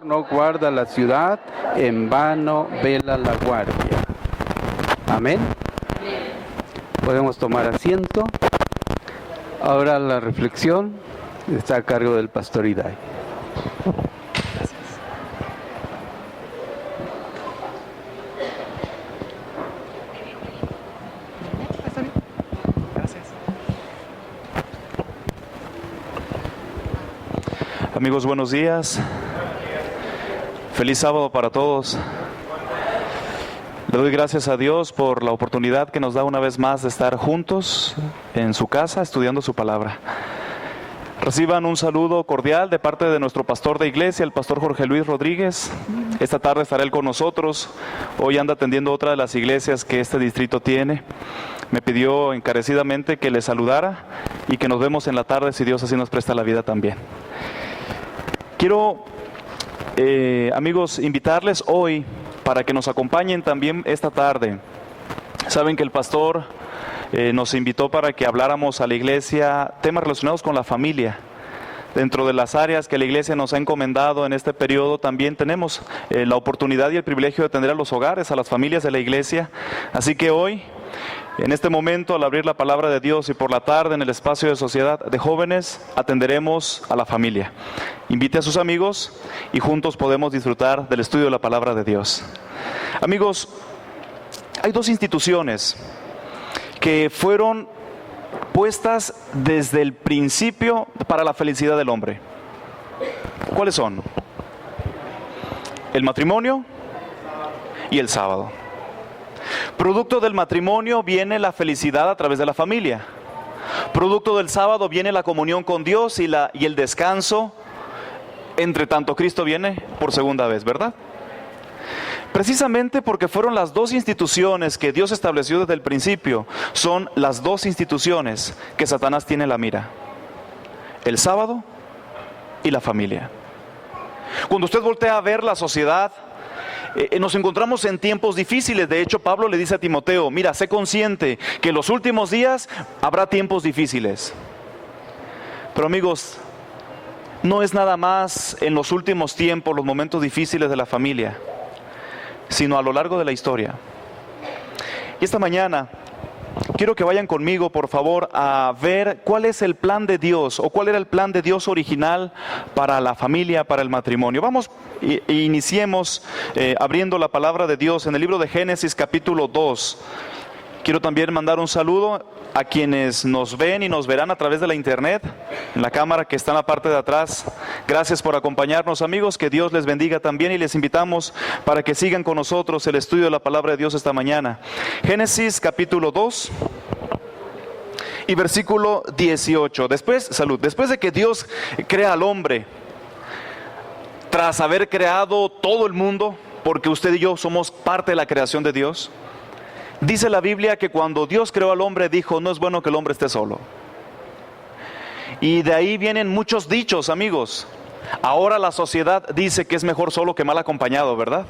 No guarda la ciudad, en vano vela la guardia. Amén. Podemos tomar asiento. Ahora la reflexión está a cargo del pastor Iday. Amigos, buenos días. Feliz sábado para todos. Le doy gracias a Dios por la oportunidad que nos da una vez más de estar juntos en su casa estudiando su palabra. Reciban un saludo cordial de parte de nuestro pastor de iglesia, el pastor Jorge Luis Rodríguez. Esta tarde estará él con nosotros. Hoy anda atendiendo otra de las iglesias que este distrito tiene. Me pidió encarecidamente que le saludara y que nos vemos en la tarde si Dios así nos presta la vida también. Quiero, amigos, invitarles hoy para que nos acompañen también esta tarde. Saben que el pastor nos invitó para que habláramos a la iglesia temas relacionados con la familia. Dentro de las áreas que la iglesia nos ha encomendado en este periodo, también tenemos la oportunidad y el privilegio de atender a los hogares, a las familias de la iglesia. Así que hoy, en este momento, al abrir la palabra de Dios y por la tarde en el espacio de sociedad de jóvenes, atenderemos a la familia. Invite a sus amigos y juntos podemos disfrutar del estudio de la palabra de Dios. Amigos, hay dos instituciones que fueron puestas desde el principio para la felicidad del hombre. ¿Cuáles son? El matrimonio y el sábado. Producto del matrimonio viene la felicidad a través de la familia. Producto del sábado viene la comunión con Dios y el descanso. Entre tanto, Cristo viene por segunda vez, ¿verdad? Precisamente porque fueron las dos instituciones que Dios estableció desde el principio, son las dos instituciones que Satanás tiene en la mira: el sábado y la familia. Cuando usted voltea a ver la sociedad, nos encontramos en tiempos difíciles. De hecho, Pablo le dice a Timoteo: mira, sé consciente que en los últimos días habrá tiempos difíciles. Pero amigos, no es nada más en los últimos tiempos los momentos difíciles de la familia, sino a lo largo de la historia. Y esta mañana quiero que vayan conmigo, por favor, a ver cuál es el plan de Dios, o cuál era el plan de Dios original para la familia, para el matrimonio. Vamos, iniciemos abriendo la palabra de Dios en el libro de Génesis capítulo 2. Quiero también mandar un saludo a quienes nos ven y nos verán a través de la internet, en la cámara que está en la parte de atrás. Gracias por acompañarnos, amigos, que Dios les bendiga también, y les invitamos para que sigan con nosotros el estudio de la palabra de Dios esta mañana. Génesis capítulo 2 y versículo 18. Después de que Dios crea al hombre, tras haber creado todo el mundo, porque usted y yo somos parte de la creación de Dios, dice la Biblia que cuando Dios creó al hombre dijo: no es bueno que el hombre esté solo. Y de ahí vienen muchos dichos, amigos. Ahora la sociedad dice que es mejor solo que mal acompañado, ¿verdad?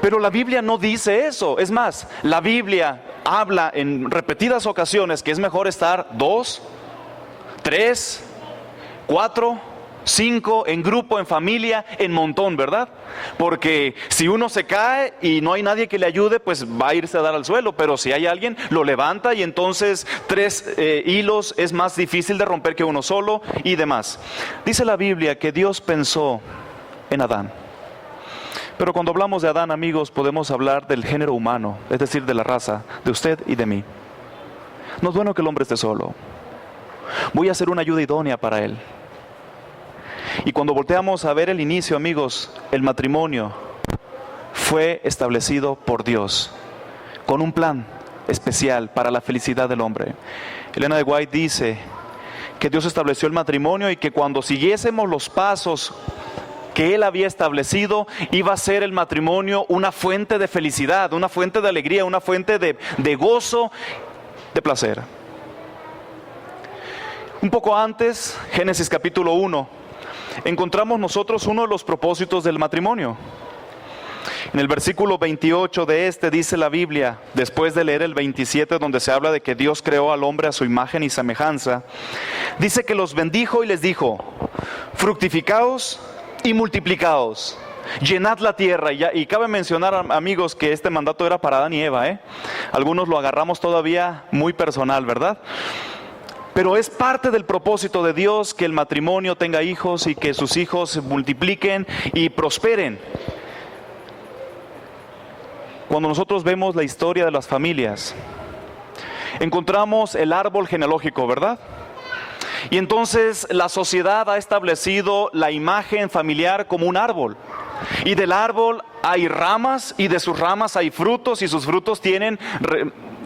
Pero la Biblia no dice eso. Es más, la Biblia habla en repetidas ocasiones que es mejor estar 2, 3, 4, 5, en grupo, en familia, en montón, ¿verdad? Porque si uno se cae y no hay nadie que le ayude, pues va a irse a dar al suelo. Pero si hay alguien, lo levanta, y entonces 3 hilos es más difícil de romper que uno solo, y demás. Dice la Biblia que Dios pensó en Adán. Pero cuando hablamos de Adán, amigos, podemos hablar del género humano, es decir, de la raza, de usted y de mí. No es bueno que el hombre esté solo. Voy a hacer una ayuda idónea para él. Y cuando volteamos a ver el inicio, amigos, el matrimonio fue establecido por Dios con un plan especial para la felicidad del hombre. Elena de White dice que Dios estableció el matrimonio y que cuando siguiésemos los pasos que Él había establecido, iba a ser el matrimonio una fuente de felicidad, una fuente de alegría, una fuente de gozo, de placer. Un poco antes, Génesis capítulo 1, encontramos nosotros uno de los propósitos del matrimonio. En el versículo 28 de dice la Biblia, después de leer el 27, donde se habla de que Dios creó al hombre a su imagen y semejanza, dice que los bendijo y les dijo: fructificaos y multiplicaos. Llenad la tierra. Y cabe mencionar, amigos, que este mandato era para Adán y Eva, Algunos lo agarramos todavía muy personal, ¿verdad? Pero es parte del propósito de Dios que el matrimonio tenga hijos y que sus hijos se multipliquen y prosperen. Cuando nosotros vemos la historia de las familias, encontramos el árbol genealógico, ¿verdad? Y entonces la sociedad ha establecido la imagen familiar como un árbol. Y del árbol hay ramas y de sus ramas hay frutos y sus frutos tienen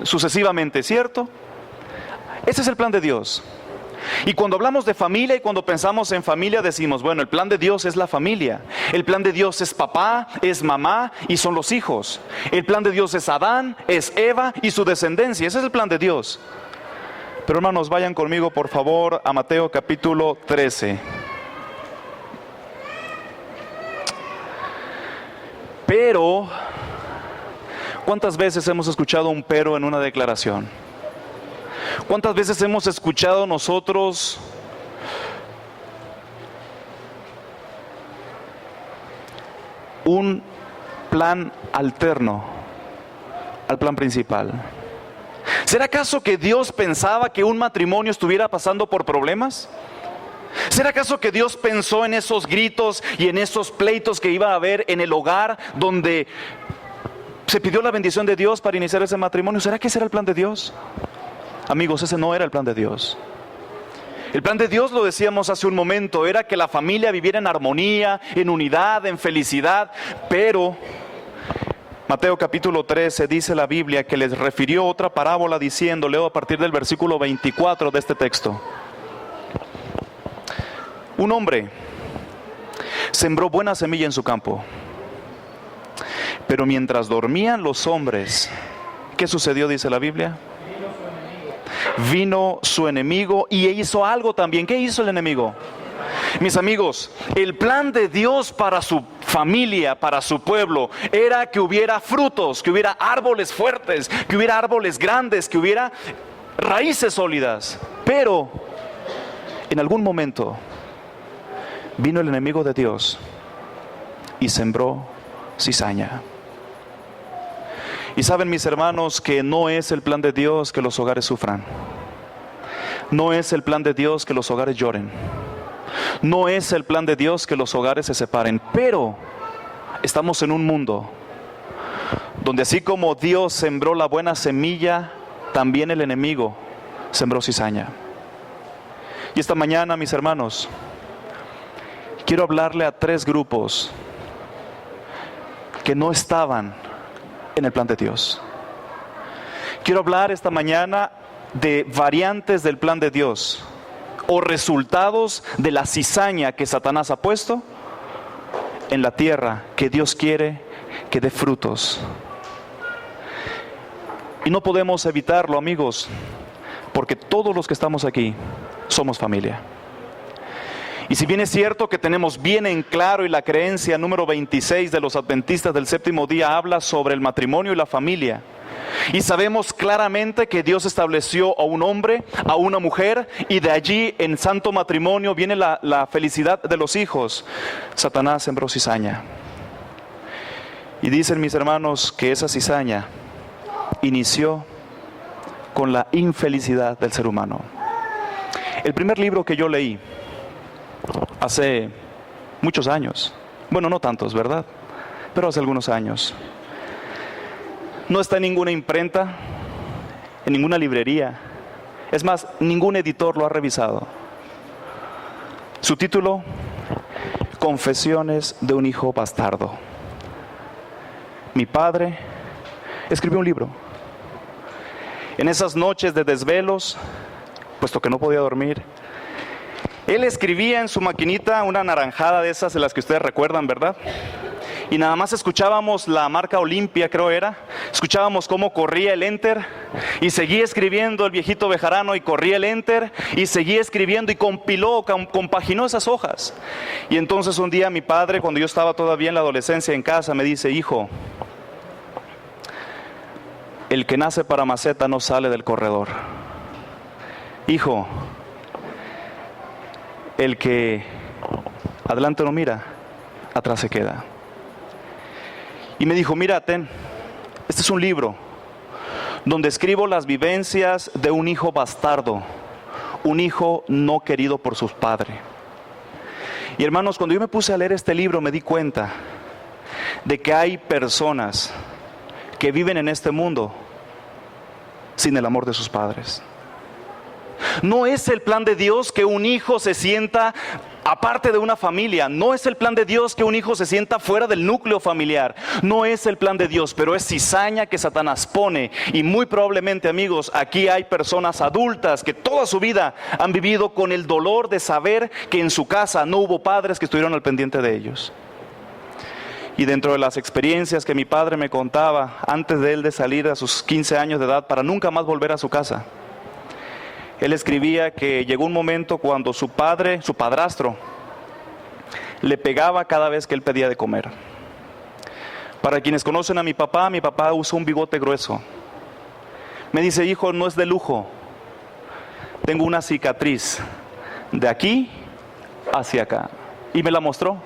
sucesivamente, ¿cierto? Ese es el plan de Dios. Y cuando hablamos de familia y cuando pensamos en familia decimos, bueno, el plan de Dios es la familia. El plan de Dios es papá, es mamá y son los hijos. El plan de Dios es Adán, es Eva y su descendencia. Ese es el plan de Dios. Pero hermanos, vayan conmigo por favor a Mateo capítulo 13. Pero, ¿cuántas veces hemos escuchado un pero en una declaración? ¿Cuántas veces hemos escuchado nosotros un plan alterno al plan principal? ¿Será acaso que Dios pensaba que un matrimonio estuviera pasando por problemas? ¿Será acaso que Dios pensó en esos gritos y en esos pleitos que iba a haber en el hogar donde se pidió la bendición de Dios para iniciar ese matrimonio? ¿Será que ese era el plan de Dios? Amigos, ese no era el plan de Dios. El plan de Dios, lo decíamos hace un momento, era que la familia viviera en armonía, en unidad, en felicidad. Pero Mateo capítulo 13 dice la Biblia que les refirió otra parábola diciendo, leo a partir del versículo 24 de este texto. Un hombre sembró buena semilla en su campo, pero mientras dormían los hombres, ¿qué sucedió? Dice la Biblia. Vino su enemigo y hizo algo también. ¿Qué hizo el enemigo? Mis amigos, el plan de Dios para su familia, para su pueblo, era que hubiera frutos, que hubiera árboles fuertes, que hubiera árboles grandes, que hubiera raíces sólidas. Pero en algún momento vino el enemigo de Dios y sembró cizaña. Y saben, mis hermanos, que no es el plan de Dios que los hogares sufran. No es el plan de Dios que los hogares lloren. No es el plan de Dios que los hogares se separen. Pero estamos en un mundo donde así como Dios sembró la buena semilla, también el enemigo sembró cizaña. Y esta mañana, mis hermanos, quiero hablarle a 3 grupos que no estaban en el plan de Dios. Quiero hablar esta mañana de variantes del plan de Dios o resultados de la cizaña que Satanás ha puesto en la tierra que Dios quiere que dé frutos. Y no podemos evitarlo, amigos, porque todos los que estamos aquí somos familia. Y si bien es cierto que tenemos bien en claro y la creencia número 26 de los adventistas del séptimo día habla sobre el matrimonio y la familia, y sabemos claramente que Dios estableció a un hombre, a una mujer, y de allí en santo matrimonio viene la felicidad de los hijos, Satanás sembró cizaña. Y dicen mis hermanos que esa cizaña inició con la infelicidad del ser humano. El primer libro que yo leí hace muchos años, bueno, no tantos, ¿verdad? Pero hace algunos años, no está en ninguna imprenta, en ninguna librería. Es más, ningún editor lo ha revisado. Su título, Confesiones de un hijo bastardo. Mi padre escribió un libro. En esas noches de desvelos, puesto que no podía dormir, él escribía en su maquinita una naranjada de esas de las que ustedes recuerdan, ¿verdad? Y nada más escuchábamos la marca Olimpia, creo era. Escuchábamos cómo corría el enter y seguía escribiendo el viejito Bejarano y corría el enter y seguía escribiendo y compiló, compaginó esas hojas. Y entonces un día mi padre, cuando yo estaba todavía en la adolescencia en casa, me dice: hijo, el que nace para maceta no sale del corredor. Hijo, el que adelante no mira, atrás se queda. Y me dijo, mira, ten, este es un libro donde escribo las vivencias de un hijo bastardo, un hijo no querido por sus padres. Y hermanos, cuando yo me puse a leer este libro me di cuenta de que hay personas que viven en este mundo sin el amor de sus padres. No es el plan de Dios que un hijo se sienta aparte de una familia. No es el plan de Dios que un hijo se sienta fuera del núcleo familiar. No es el plan de Dios, pero es cizaña que Satanás pone. Y muy probablemente, amigos, aquí hay personas adultas que toda su vida han vivido con el dolor de saber que en su casa no hubo padres que estuvieron al pendiente de ellos. Y dentro de las experiencias que mi padre me contaba antes de él de salir a sus 15 años de edad para nunca más volver a su casa, él escribía que llegó un momento cuando su padrastro, le pegaba cada vez que él pedía de comer. Para quienes conocen a mi papá usa un bigote grueso. Me dice, hijo, no es de lujo. Tengo una cicatriz de aquí hacia acá. Y me la mostró.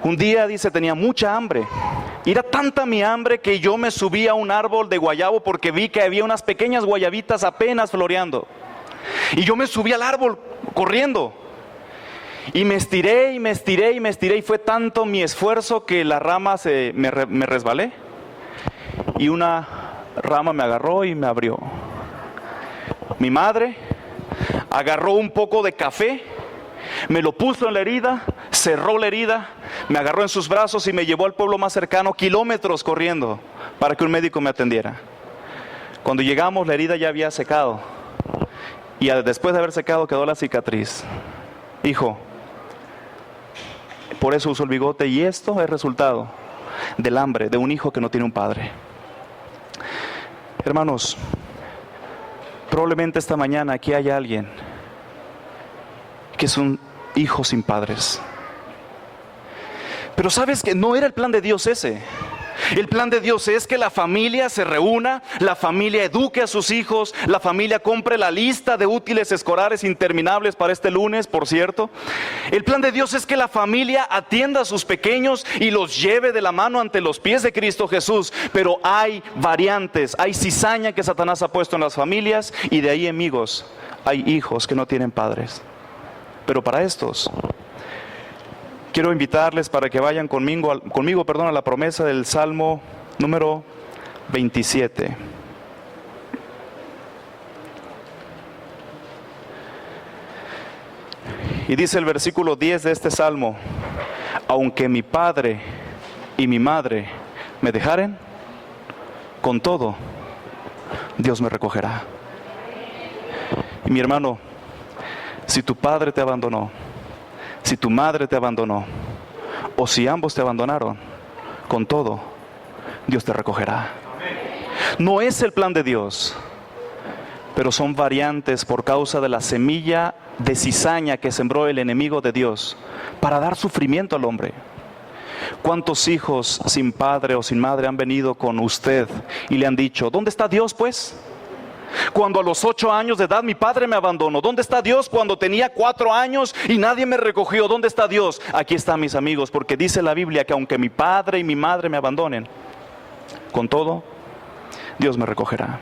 Un día, dice, tenía mucha hambre. Y era tanta mi hambre que yo me subí a un árbol de guayabo porque vi que había unas pequeñas guayabitas apenas floreando. Y yo me subí al árbol corriendo. Y me estiré y fue tanto mi esfuerzo que la rama me resbalé. Y una rama me agarró y me abrió. Mi madre agarró un poco de café, me lo puso en la herida, cerró la herida, me agarró en sus brazos y me llevó al pueblo más cercano, kilómetros corriendo, para que un médico me atendiera. Cuando llegamos, la herida ya había secado. Y después de haber secado, quedó la cicatriz. Hijo, por eso uso el bigote, y esto es resultado del hambre de un hijo que no tiene un padre. Hermanos, probablemente esta mañana aquí hay alguien que es un hijo sin padres. Pero sabes que no era el plan de Dios ese. El plan de Dios es que la familia se reúna, la familia eduque a sus hijos, la familia compre la lista de útiles escolares interminables para este lunes, por cierto. El plan de Dios es que la familia atienda a sus pequeños y los lleve de la mano ante los pies de Cristo Jesús. Pero hay variantes, hay cizaña que Satanás ha puesto en las familias, y de ahí, amigos, hay hijos que no tienen padres. Pero para estos, quiero invitarles para que vayan conmigo a la promesa del Salmo número 27. Y dice el versículo 10 de este Salmo: aunque mi padre y mi madre me dejaren, con todo, Dios me recogerá. Y mi hermano, si tu padre te abandonó, si tu madre te abandonó, o si ambos te abandonaron, con todo, Dios te recogerá. No es el plan de Dios, pero son variantes por causa de la semilla de cizaña que sembró el enemigo de Dios para dar sufrimiento al hombre. ¿Cuántos hijos sin padre o sin madre han venido con usted y le han dicho: ¿dónde está Dios, pues? Cuando a los 8 años de edad mi padre me abandonó. ¿Dónde está Dios cuando tenía 4 años y nadie me recogió? ¿Dónde está Dios? Aquí está, mis amigos, porque dice la Biblia que aunque mi padre y mi madre me abandonen, con todo, Dios me recogerá.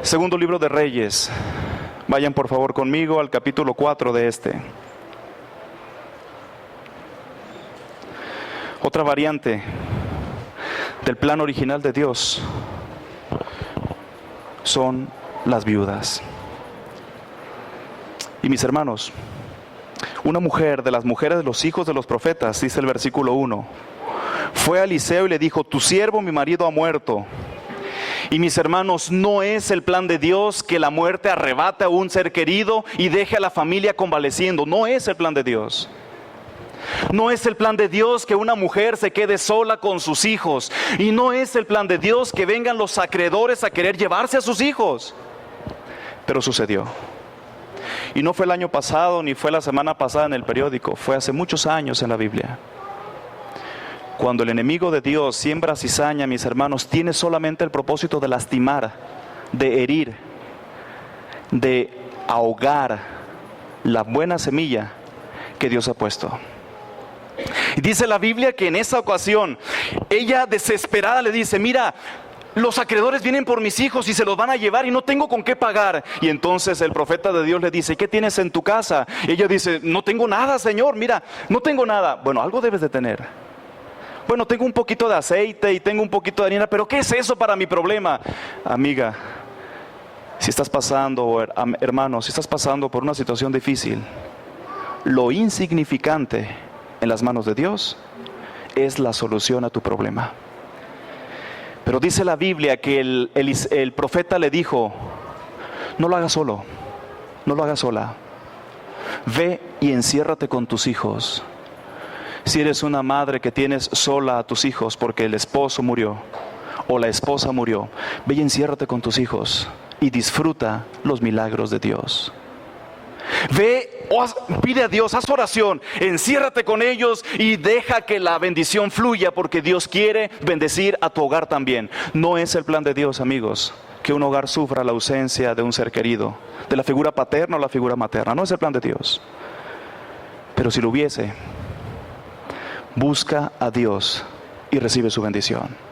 Segundo libro de Reyes. Vayan por favor conmigo al capítulo 4 de este. Otra variante del plan original de Dios son las viudas. Y mis hermanos, una mujer de las mujeres de los hijos de los profetas, dice el versículo 1, fue a Eliseo y le dijo: tu siervo, mi marido, ha muerto. Y mis hermanos, no es el plan de Dios que la muerte arrebate a un ser querido y deje a la familia convaleciendo. No es el plan de Dios. No es el plan de Dios que una mujer se quede sola con sus hijos. Y no es el plan de Dios que vengan los acreedores a querer llevarse a sus hijos. Pero sucedió. Y no fue el año pasado ni fue la semana pasada en el periódico. Fue hace muchos años en la Biblia. Cuando el enemigo de Dios siembra cizaña, mis hermanos, tiene solamente el propósito de lastimar, de herir, de ahogar la buena semilla que Dios ha puesto. Y dice la Biblia que en esa ocasión, ella desesperada le dice, mira, los acreedores vienen por mis hijos y se los van a llevar y no tengo con qué pagar. Y entonces el profeta de Dios le dice, ¿qué tienes en tu casa? Y ella dice, no tengo nada, Señor, mira, no tengo nada. Bueno, algo debes de tener. Bueno, tengo un poquito de aceite y tengo un poquito de harina, pero ¿qué es eso para mi problema? Amiga, si estás pasando, hermano, si estás pasando por una situación difícil, lo insignificante en las manos de Dios es la solución a tu problema. Pero dice la Biblia que el profeta le dijo, no lo hagas solo, no lo hagas sola. Ve y enciérrate con tus hijos. Si eres una madre que tienes sola a tus hijos porque el esposo murió o la esposa murió, ve y enciérrate con tus hijos y disfruta los milagros de Dios. Ve, pide a Dios, haz oración, enciérrate con ellos y deja que la bendición fluya, porque Dios quiere bendecir a tu hogar también. No es el plan de Dios, amigos, que un hogar sufra la ausencia de un ser querido, de la figura paterna o la figura materna. No es el plan de Dios. Pero si lo hubiese, busca a Dios y recibe su bendición.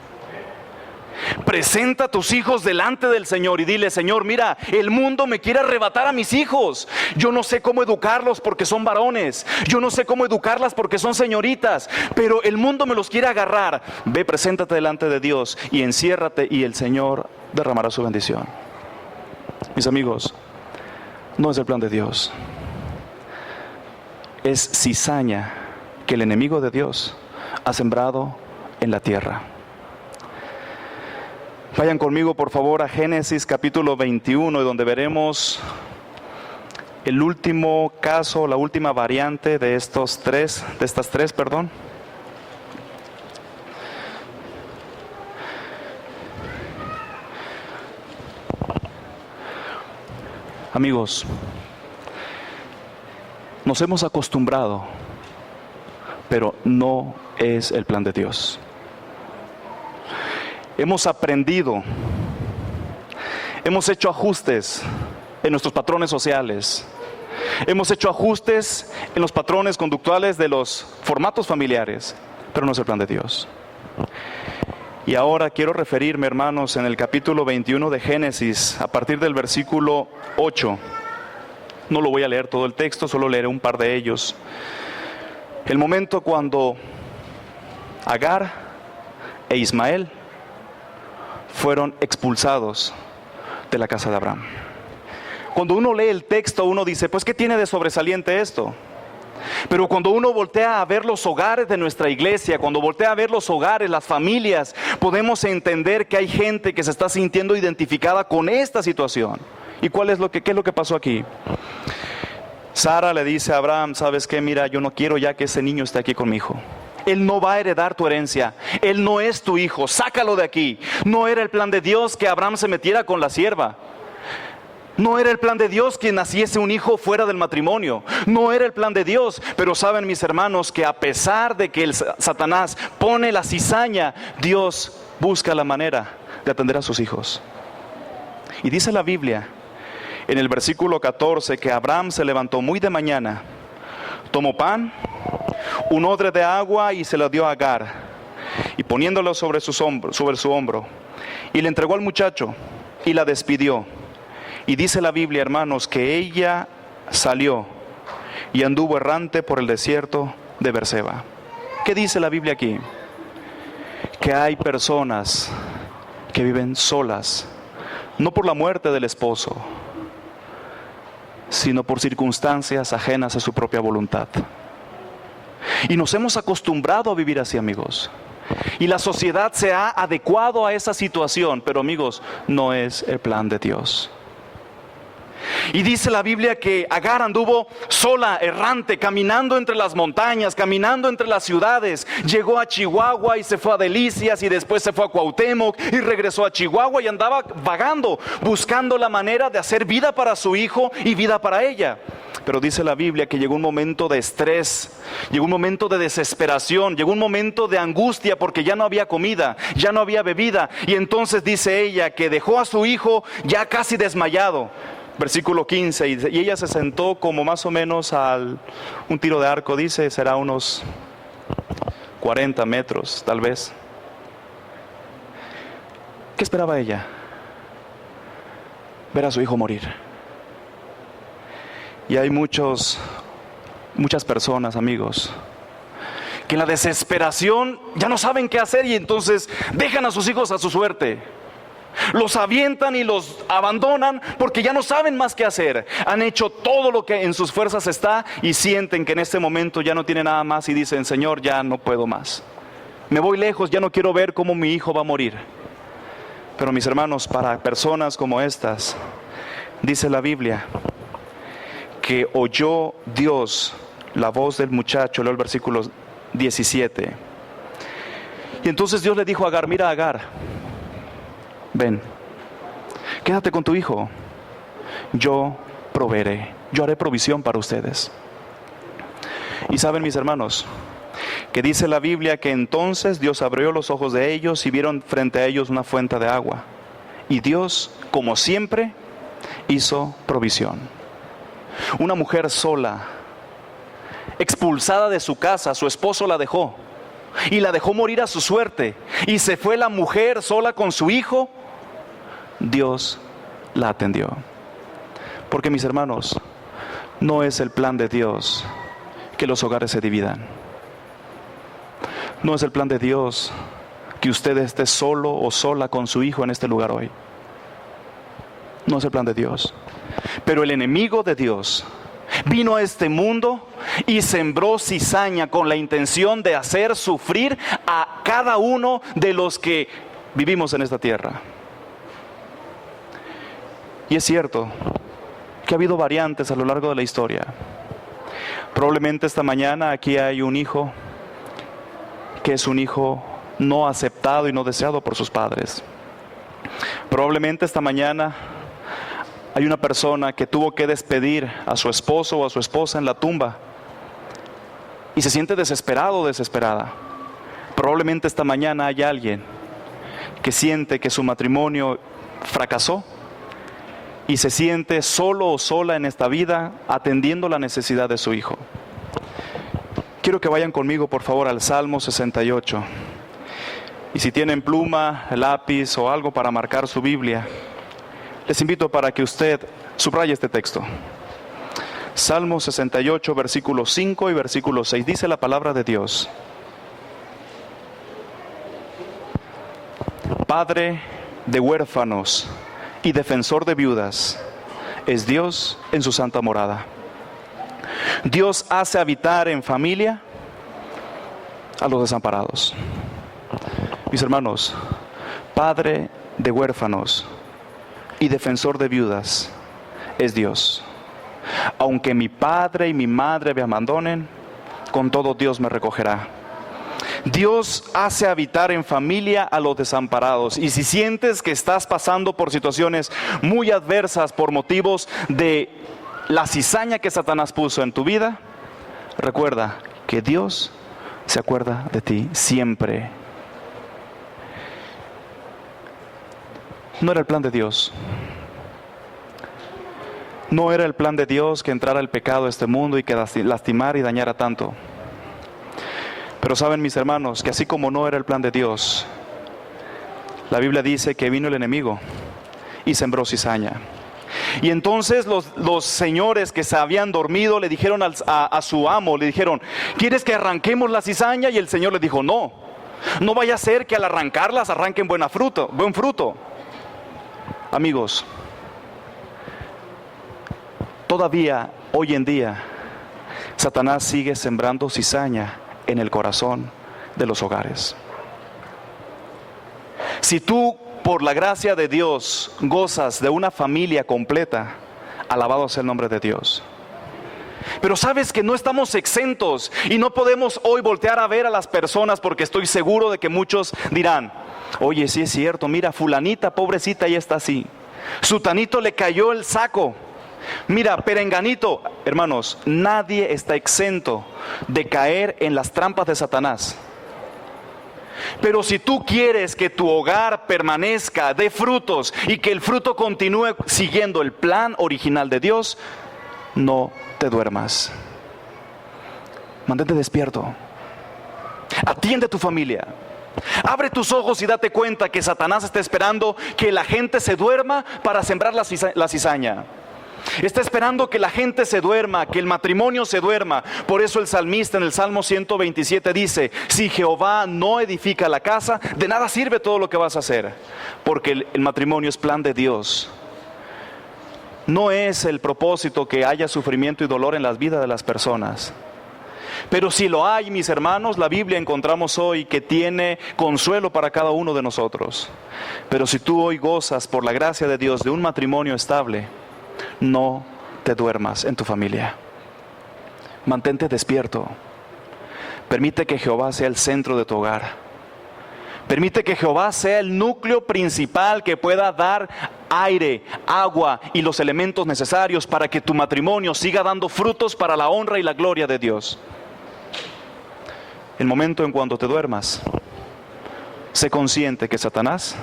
Presenta a tus hijos delante del Señor y dile, Señor, mira, el mundo me quiere arrebatar a mis hijos. Yo no sé cómo educarlos porque son varones. Yo no sé cómo educarlas porque son señoritas. Pero el mundo me los quiere agarrar. Ve, preséntate delante de Dios y enciérrate y el Señor derramará su bendición. Mis amigos, no es el plan de Dios. Es cizaña que el enemigo de Dios ha sembrado en la tierra. Vayan conmigo por favor a Génesis capítulo 21, donde veremos el último caso, la última variante de estas tres. Amigos, nos hemos acostumbrado, pero no es el plan de Dios. Hemos aprendido, hemos hecho ajustes en nuestros patrones sociales, hemos hecho ajustes en los patrones conductuales de los formatos familiares, pero no es el plan de Dios. Y ahora quiero referirme, hermanos, en el capítulo 21 de Génesis, a partir del versículo 8. No lo voy a leer todo el texto, solo leeré un par de ellos. El momento cuando Agar e Ismael fueron expulsados de la casa de Abraham. Cuando uno lee el texto, uno dice, pues ¿qué tiene de sobresaliente esto? Pero cuando uno voltea a ver los hogares de nuestra iglesia, cuando voltea a ver los hogares, las familias, podemos entender que hay gente que se está sintiendo identificada con esta situación. ¿Y qué es lo que pasó aquí? Sara le dice a Abraham, ¿sabes qué? Mira, yo no quiero ya que ese niño esté aquí con mi hijo. Él no va a heredar tu herencia. Él no es tu hijo. Sácalo de aquí. No era el plan de Dios que Abraham se metiera con la sierva. No era el plan de Dios que naciese un hijo fuera del matrimonio. No era el plan de Dios. Pero saben, mis hermanos, que a pesar de que Satanás pone la cizaña, Dios busca la manera de atender a sus hijos. Y dice la Biblia en el versículo 14 que Abraham se levantó muy de mañana, tomó pan, un odre de agua y se lo dio a Agar, y poniéndolo sobre su hombro, y le entregó al muchacho y la despidió. Y dice la Biblia, hermanos, que ella salió y anduvo errante por el desierto de Berseba. ¿Qué dice la Biblia aquí? Que hay personas que viven solas, no por la muerte del esposo, sino por circunstancias ajenas a su propia voluntad. Y nos hemos acostumbrado a vivir así, amigos. Y la sociedad se ha adecuado a esa situación, pero amigos, no es el plan de Dios. Y dice la Biblia que Agar anduvo sola, errante, caminando entre las montañas, caminando entre las ciudades. Llegó a Chihuahua y se fue a Delicias y después se fue a Cuauhtémoc y regresó a Chihuahua y andaba vagando, buscando la manera de hacer vida para su hijo y vida para ella. Pero dice la Biblia que llegó un momento de estrés, llegó un momento de desesperación, llegó un momento de angustia porque ya no había comida, ya no había bebida. Y entonces dice ella que dejó a su hijo ya casi desmayado. Versículo 15, y ella se sentó como más o menos un tiro de arco, dice, será unos 40 metros, tal vez. ¿Qué esperaba ella? Ver a su hijo morir. Y hay muchas personas, amigos, que en la desesperación ya no saben qué hacer y entonces dejan a sus hijos a su suerte. Los avientan y los abandonan porque ya no saben más qué hacer. Han hecho todo lo que en sus fuerzas está y sienten que en este momento ya no tienen nada más y dicen: Señor, ya no puedo más. Me voy lejos, ya no quiero ver cómo mi hijo va a morir. Pero mis hermanos, para personas como estas, dice la Biblia que oyó Dios la voz del muchacho. Leo el versículo 17. Y entonces Dios le dijo a Agar: mira, Agar, ven, quédate con tu hijo, yo proveeré, yo haré provisión para ustedes. Y saben, mis hermanos, que dice la Biblia que entonces Dios abrió los ojos de ellos y vieron frente a ellos una fuente de agua. Y Dios, como siempre, hizo provisión. Una mujer sola, expulsada de su casa, su esposo la dejó y la dejó morir a su suerte, y se fue la mujer sola con su hijo. Dios la atendió. Porque, mis hermanos, no es el plan de Dios que los hogares se dividan. No es el plan de Dios que usted esté solo o sola con su hijo en este lugar hoy. No es el plan de Dios. Pero el enemigo de Dios vino a este mundo y sembró cizaña con la intención de hacer sufrir a cada uno de los que vivimos en esta tierra. Y es cierto que ha habido variantes a lo largo de la historia. Probablemente esta mañana aquí hay un hijo que es un hijo no aceptado y no deseado por sus padres. Probablemente esta mañana hay una persona que tuvo que despedir a su esposo o a su esposa en la tumba y se siente desesperado o desesperada. Probablemente esta mañana hay alguien que siente que su matrimonio fracasó y se siente solo o sola en esta vida atendiendo la necesidad de su hijo. Quiero que vayan conmigo, por favor, al Salmo 68. Y si tienen pluma, lápiz o algo para marcar su Biblia, les invito para que usted subraye este texto. Salmo 68, versículo 5 y versículo 6. Dice la palabra de Dios: Padre de huérfanos y defensor de viudas es Dios en su santa morada. Dios hace habitar en familia a los desamparados. Mis hermanos, Padre de huérfanos y defensor de viudas es Dios. Aunque mi padre y mi madre me abandonen, con todo Dios me recogerá. Dios hace habitar en familia a los desamparados. Y si sientes que estás pasando por situaciones muy adversas por motivos de la cizaña que Satanás puso en tu vida, recuerda que Dios se acuerda de ti siempre. No era el plan de Dios. No era el plan de Dios que entrara el pecado a este mundo y que lastimara y dañara tanto. Pero saben, mis hermanos, que así como no era el plan de Dios, la Biblia dice que vino el enemigo y sembró cizaña. Y entonces los señores que se habían dormido le dijeron a su amo, le dijeron: ¿quieres que arranquemos la cizaña? Y el Señor les dijo: no vaya a ser que al arrancarlas arranquen buen fruto. Amigos, todavía hoy en día Satanás sigue sembrando cizaña en el corazón de los hogares. Si tú, por la gracia de Dios, gozas de una familia completa, alabado sea el nombre de Dios. Pero sabes que no estamos exentos y no podemos hoy voltear a ver a las personas, porque estoy seguro de que muchos dirán: oye, sí es cierto, mira, fulanita, pobrecita, ya está así. Sutanito le cayó el saco. Mira, perenganito. Hermanos, nadie está exento de caer en las trampas de Satanás. Pero si tú quieres que tu hogar permanezca, dé frutos y que el fruto continúe siguiendo el plan original de Dios, no te duermas. Mantente despierto. Atiende a tu familia. Abre tus ojos y date cuenta que Satanás está esperando que la gente se duerma para sembrar la cizaña. Está esperando que la gente se duerma, que el matrimonio se duerma. Por eso el salmista en el Salmo 127 dice: si Jehová no edifica la casa, de nada sirve todo lo que vas a hacer. Porque el matrimonio es plan de Dios. No es el propósito que haya sufrimiento y dolor en las vidas de las personas. Pero si lo hay, mis hermanos, la Biblia encontramos hoy que tiene consuelo para cada uno de nosotros. Pero si tú hoy gozas por la gracia de Dios de un matrimonio estable, no te duermas en tu familia. Mantente despierto. Permite que Jehová sea el centro de tu hogar. Permite que Jehová sea el núcleo principal que pueda dar aire, agua y los elementos necesarios para que tu matrimonio siga dando frutos para la honra y la gloria de Dios. El momento en cuando te duermas, sé consciente que Satanás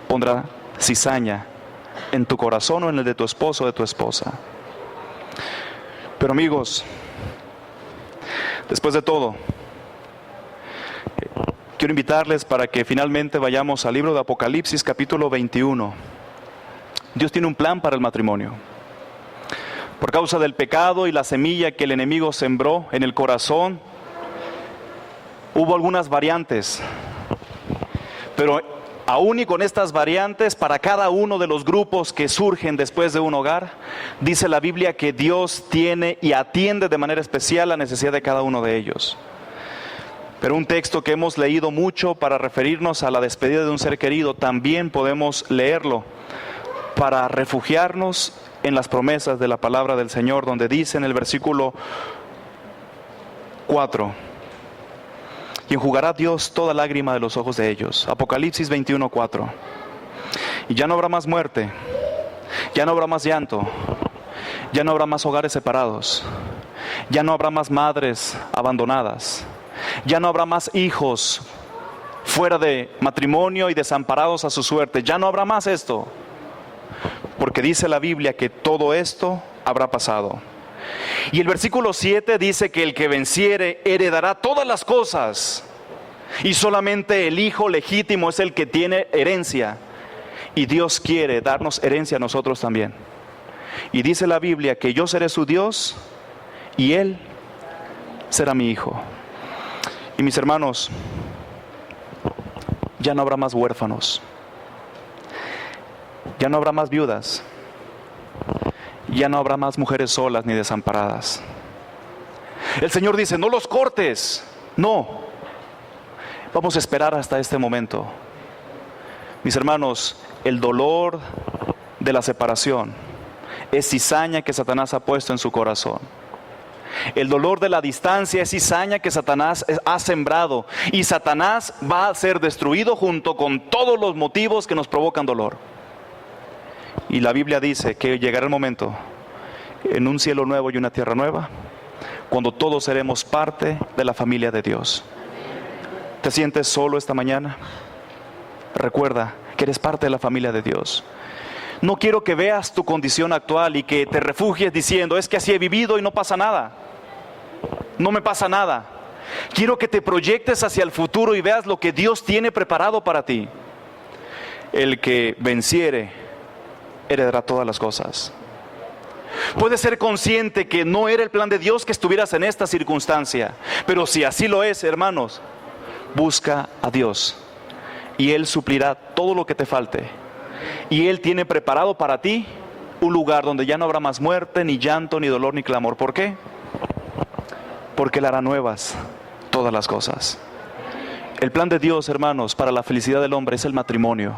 pondrá cizaña en tu corazón o en el de tu esposo o de tu esposa. Pero amigos, después de todo, quiero invitarles para que finalmente vayamos al libro de Apocalipsis capítulo 21. Dios tiene un plan para el matrimonio. Por causa del pecado y la semilla que el enemigo sembró en el corazón, hubo algunas variantes. Pero aún y con estas variantes, para cada uno de los grupos que surgen después de un hogar, dice la Biblia que Dios tiene y atiende de manera especial la necesidad de cada uno de ellos. Pero un texto que hemos leído mucho para referirnos a la despedida de un ser querido, también podemos leerlo para refugiarnos en las promesas de la palabra del Señor, donde dice en el versículo 4: y enjugará Dios toda lágrima de los ojos de ellos. Apocalipsis 21:4. Y ya no habrá más muerte, ya no habrá más llanto, ya no habrá más hogares separados, ya no habrá más madres abandonadas, ya no habrá más hijos fuera de matrimonio y desamparados a su suerte. Ya no habrá más esto, porque dice la Biblia que todo esto habrá pasado. Y el versículo 7 dice que el que venciere heredará todas las cosas, y solamente el hijo legítimo es el que tiene herencia, y Dios quiere darnos herencia a nosotros también. Y dice la Biblia que yo seré su Dios y él será mi hijo. Y mis hermanos, ya no habrá más huérfanos, ya no habrá más viudas, ya no habrá más mujeres solas ni desamparadas. El Señor dice: no los cortes. No, vamos a esperar hasta este momento. Mis hermanos, el dolor de la separación es cizaña que Satanás ha puesto en su corazón. El dolor de la distancia es cizaña que Satanás ha sembrado, y Satanás va a ser destruido junto con todos los motivos que nos provocan dolor. Y la Biblia dice que llegará el momento, en un cielo nuevo y una tierra nueva, cuando todos seremos parte de la familia de Dios. ¿Te sientes solo esta mañana? Recuerda que eres parte de la familia de Dios. No quiero que veas tu condición actual y que te refugies diciendo: es que así he vivido y no pasa nada. No me pasa nada. Quiero que te proyectes hacia el futuro y veas lo que Dios tiene preparado para ti. El que venciere heredará todas las cosas. Puedes ser consciente que no era el plan de Dios que estuvieras en esta circunstancia, pero si así lo es, hermanos, busca a Dios y Él suplirá todo lo que te falte. Y Él tiene preparado para ti un lugar donde ya no habrá más muerte, ni llanto, ni dolor, ni clamor. ¿Por qué? Porque Él hará nuevas todas las cosas. El plan de Dios, hermanos, para la felicidad del hombre es el matrimonio.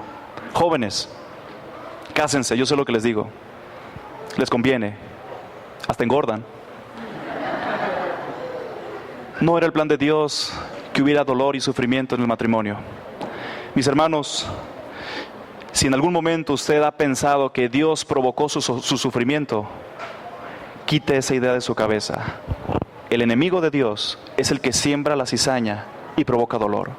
Jóvenes, cásense, yo sé lo que les digo. Les conviene, hasta engordan. No era el plan de Dios que hubiera dolor y sufrimiento en el matrimonio. Mis hermanos, si en algún momento usted ha pensado que Dios provocó su sufrimiento, quite esa idea de su cabeza. El enemigo de Dios es el que siembra la cizaña y provoca dolor.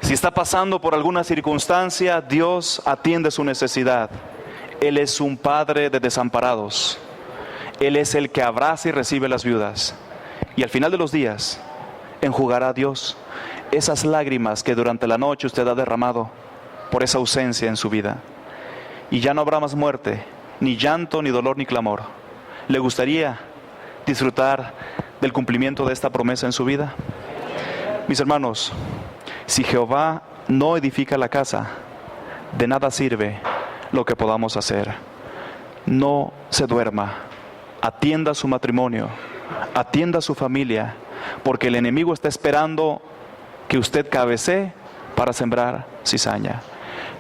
Si está pasando por alguna circunstancia, Dios atiende su necesidad. Él es un padre de desamparados. Él es el que abraza y recibe las viudas. Y al final de los días, enjugará a Dios esas lágrimas que durante la noche usted ha derramado por esa ausencia en su vida. Y ya no habrá más muerte, ni llanto, ni dolor, ni clamor. ¿Le gustaría disfrutar del cumplimiento de esta promesa en su vida? Mis hermanos, si Jehová no edifica la casa, de nada sirve lo que podamos hacer. No se duerma, atienda su matrimonio, atienda su familia, porque el enemigo está esperando que usted cabecee para sembrar cizaña.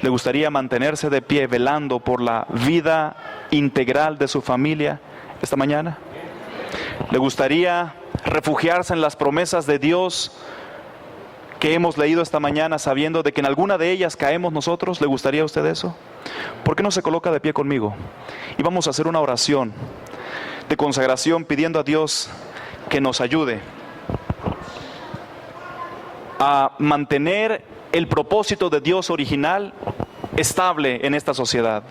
¿Le gustaría mantenerse de pie velando por la vida integral de su familia esta mañana? ¿Le gustaría refugiarse en las promesas de Dios que hemos leído esta mañana, sabiendo de que en alguna de ellas caemos nosotros? ¿Le gustaría a usted eso? ¿Por qué no se coloca de pie conmigo? Y vamos a hacer una oración de consagración pidiendo a Dios que nos ayude a mantener el propósito de Dios original estable en esta sociedad.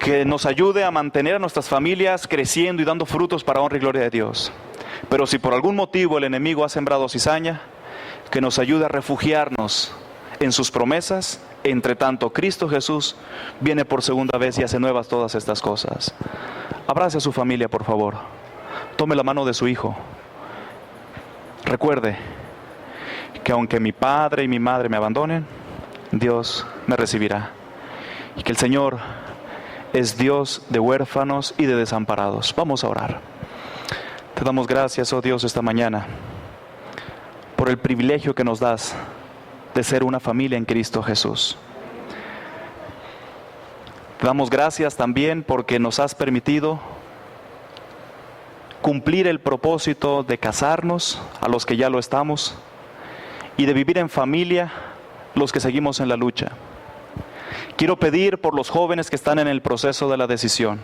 Que nos ayude a mantener a nuestras familias creciendo y dando frutos para honra y gloria de Dios. Pero si por algún motivo el enemigo ha sembrado cizaña, que nos ayude a refugiarnos en sus promesas. Entre tanto, Cristo Jesús viene por segunda vez y hace nuevas todas estas cosas. Abrace a su familia, por favor. Tome la mano de su hijo. Recuerde que aunque mi padre y mi madre me abandonen, Dios me recibirá. Y que el Señor es Dios de huérfanos y de desamparados. Vamos a orar. Te damos gracias, oh Dios, esta mañana por el privilegio que nos das de ser una familia en Cristo Jesús. Te damos gracias también porque nos has permitido cumplir el propósito de casarnos a los que ya lo estamos y de vivir en familia los que seguimos en la lucha. Quiero pedir por los jóvenes que están en el proceso de la decisión.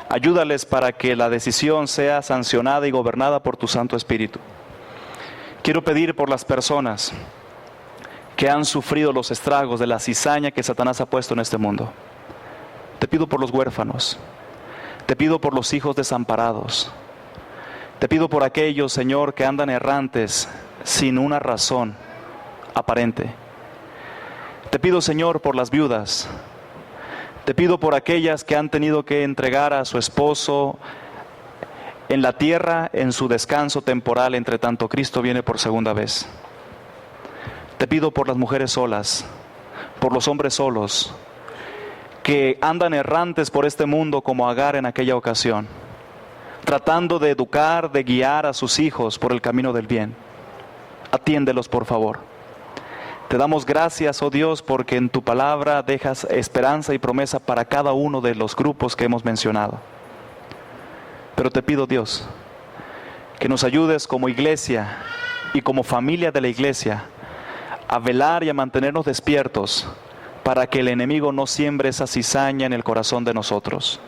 Ayúdales para que la decisión sea sancionada y gobernada por tu Santo Espíritu. Quiero pedir por las personas que han sufrido los estragos de la cizaña que Satanás ha puesto en este mundo. Te pido por los huérfanos. Te pido por los hijos desamparados. Te pido por aquellos, Señor, que andan errantes sin una razón aparente. Te pido, Señor, por las viudas. Te pido por aquellas que han tenido que entregar a su esposo en la tierra en su descanso temporal, entre tanto Cristo viene por segunda vez. Te pido por las mujeres solas, por los hombres solos, que andan errantes por este mundo como Agar en aquella ocasión, tratando de educar, de guiar a sus hijos por el camino del bien. Atiéndelos, por favor. Te damos gracias, oh Dios, porque en tu palabra dejas esperanza y promesa para cada uno de los grupos que hemos mencionado. Pero te pido, Dios, que nos ayudes como iglesia y como familia de la iglesia a velar y a mantenernos despiertos para que el enemigo no siembre esa cizaña en el corazón de nosotros.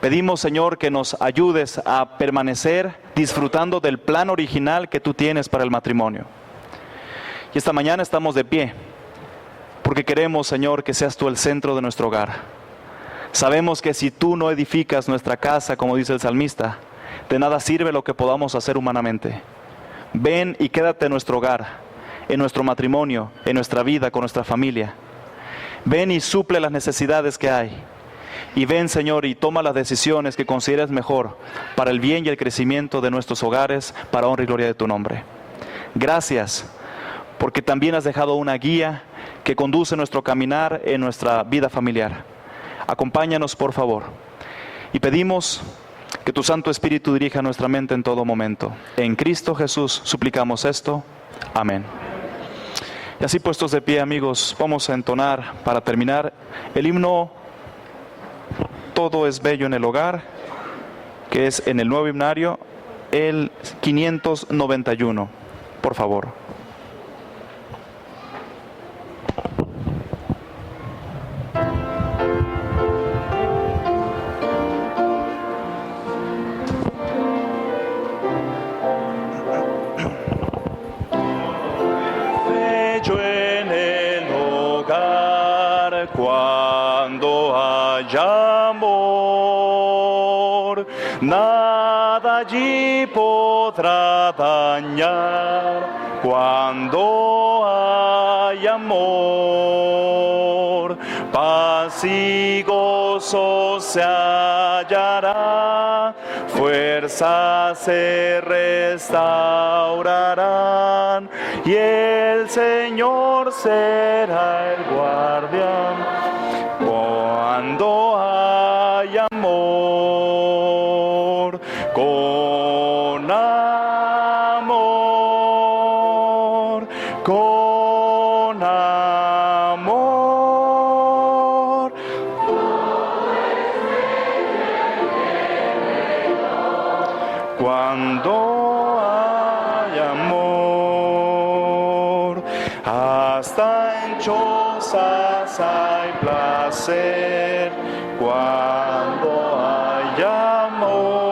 Pedimos, Señor, que nos ayudes a permanecer disfrutando del plan original que tú tienes para el matrimonio. Y esta mañana estamos de pie, porque queremos, Señor, que seas tú el centro de nuestro hogar. Sabemos que si tú no edificas nuestra casa, como dice el salmista, de nada sirve lo que podamos hacer humanamente. Ven y quédate en nuestro hogar, en nuestro matrimonio, en nuestra vida, con nuestra familia. Ven y suple las necesidades que hay. Y ven, Señor, y toma las decisiones que consideres mejor para el bien y el crecimiento de nuestros hogares, para honra y gloria de tu nombre. Gracias, porque también has dejado una guía que conduce nuestro caminar en nuestra vida familiar. Acompáñanos, por favor. Y pedimos que tu Santo Espíritu dirija nuestra mente en todo momento. En Cristo Jesús suplicamos esto. Amén. Y así puestos de pie, amigos, vamos a entonar para terminar el himno Todo es bello en el hogar, que es en el nuevo himnario, el 591. Por favor. ni podrá dañar cuando hay amor. Paz y gozo se hallará, fuerzas se restaurarán, y el Señor será el guardián cuando hay amor. Con amor, con amor. Cuando hay amor, hasta en chozas hay placer. Cuando hay amor,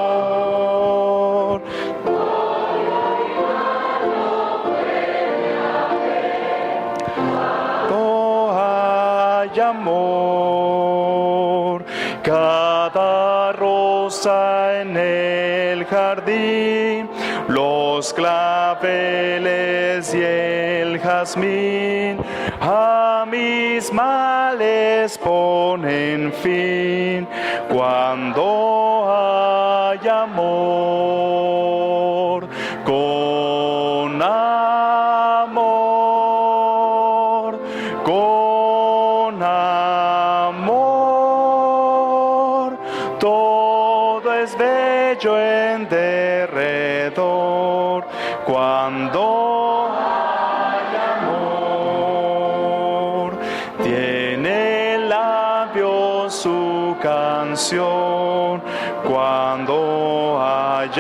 cuando hay amor, cada rosa en el jardín, los claveles y el jazmín, a mis males ponen fin. Cuando hay amor, con amor, con amor, todo es bello en derredor. Cuando hay amor, tiene labios su canción. Cuando hay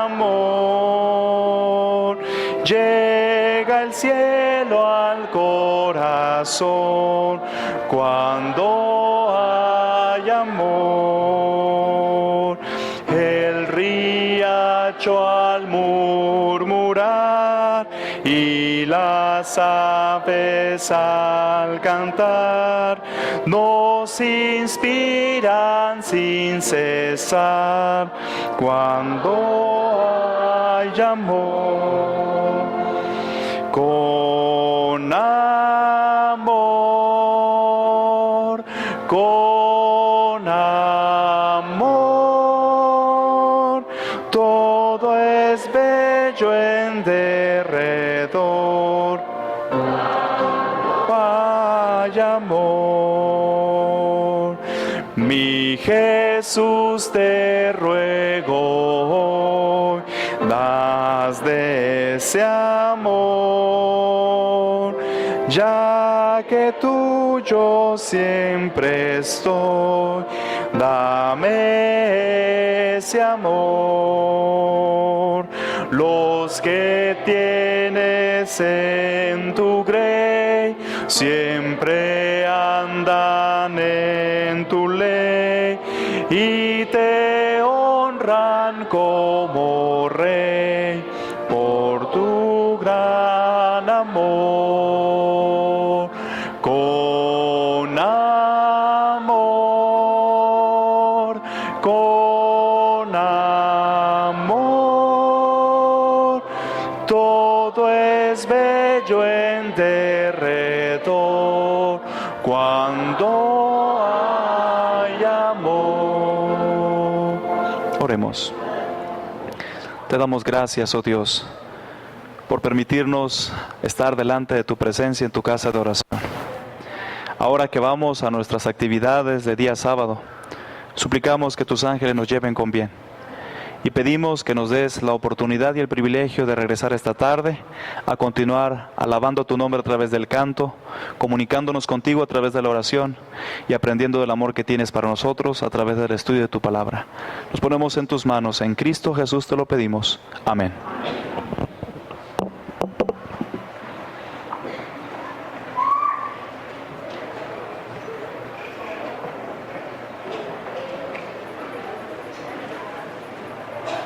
amor, llega el cielo al corazón. Cuando hay amor, el riacho al murmurar y las aves al cantar nos inspiran sin cesar. Cuando hay amor, con amor, con amor, todo es bello en derredor. Hay amor, mi Jesús, te ruego hoy, das de ese amor, ya que tuyo siempre estoy, dame ese amor. Los que tienes en tu grey siempre andan en tu ley y te honran como rey por tu gran amor. Con amor, con amor, todo es bello en derredor. Cuando hay amor. Oremos. Te damos gracias, oh Dios, por permitirnos estar delante de tu presencia en tu casa de oración. Ahora que vamos a nuestras actividades de día sábado, suplicamos que tus ángeles nos lleven con bien. Y pedimos que nos des la oportunidad y el privilegio de regresar esta tarde a continuar alabando tu nombre a través del canto, comunicándonos contigo a través de la oración y aprendiendo del amor que tienes para nosotros a través del estudio de tu palabra. Nos ponemos en tus manos, en Cristo Jesús te lo pedimos. Amén.